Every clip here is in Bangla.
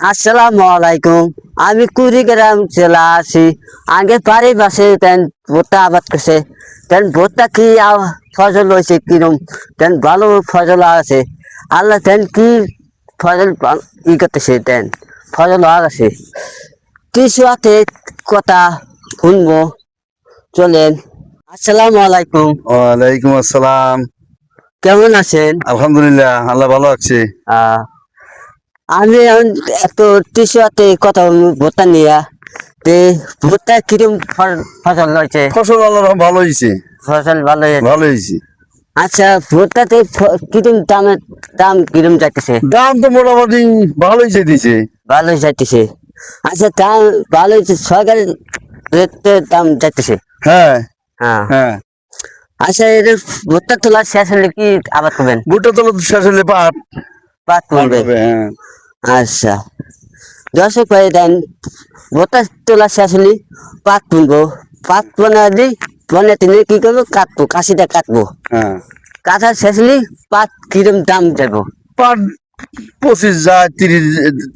আসসালামু আলাইকুম। আমি কুড়িগ্রাম জেলা আছি। আগে বাড়ির পাশে তেন ভুট্টা আবাদ করছে। তেন ভুট্টা কি ফসল হয়েছে কিরম, তেন ভালো ফসল আছে। আল্লাহ তেন কি ফসল ই করতেছে, তেন ফসল আছে। কিছু আছে কথা শুনবো, চলেন। আসসালামু আলাইকুম। ওয়ালাইকুম আসসালাম। কেমন আছেন? আলহামদুলিল্লাহ, আল্লাহ ভালো আছে। আহ আমি এখন এত টিসুয়াতে কথা বলবো ভুট্টা নিয়ে। তে ভুট্টা কিরম ফসল হয়েছে? ফসল আল্লাহ ভালো হয়েছে, ফসল ভালো হয়েছে। ভালো হয়েছে। আচ্ছা, ভুট্টাতে কিরম দাম কিরম যাইতেছে? দাম তো মোটামুটি ভালোই দিছে। ভালোই যাইতেছে। আচ্ছা, দাম ভালো হয়েছে, সরকারের রেটের দাম যাইতেছে। হ্যাঁ, হ্যাঁ। হ্যাঁ। আচ্ছা, এদের ভুট্টা তোলা শেষ হলে কি আবাদ করবেন? ভুট্টা তো শেষ হলে পাট পাট পাট করবেন? হবে। হ্যাঁ, আচ্ছা, দর্শক ভাই দেন, ভুট্টা তোলা শেষ হলে পাট তুলবো। পাট বানালি বানাতে নিয়ে কি করবো, কাটবো, কাশিটা কাটবো। হ্যাঁ। কাঁথা শেষ হলে পাট কিরম দাম যাবো? পাট 25 যায়,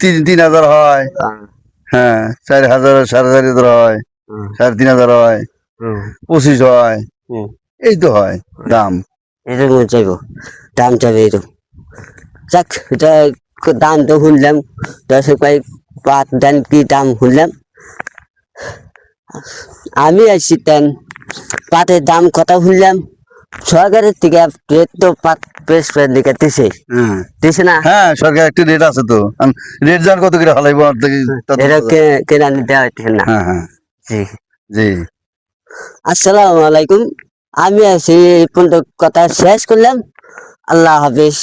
3,000 হয়। হ্যাঁ, 4,000, 4,500 হয়, 3,500 হয়, 25 হয়, এই তো হয় দাম। এরকম চাইবো, দাম চাইবে এরকম। যাক, এটা দাম তো শুনলাম। দর্শক ভাই, পাট দেন কি দাম শুনলাম। আমি আসছি তেন পাটের দাম কথা শুনলাম। সরকারের থেকে রেট তো পাট বেশ দিকে দিছে, হ্যাঁ, দিছে না? হ্যাঁ, সরকার একটা রেট আছে তো। রেট জান কত করে হলাইব আর থেকে এটা কেনা দেওয়া হচ্ছে না। হ্যাঁ, হ্যাঁ, জি। জি। আসসালামু আলাইকুম। আমি আছি এই পর্যন্ত কথা শেষ করলাম। আল্লাহ হাফিজ।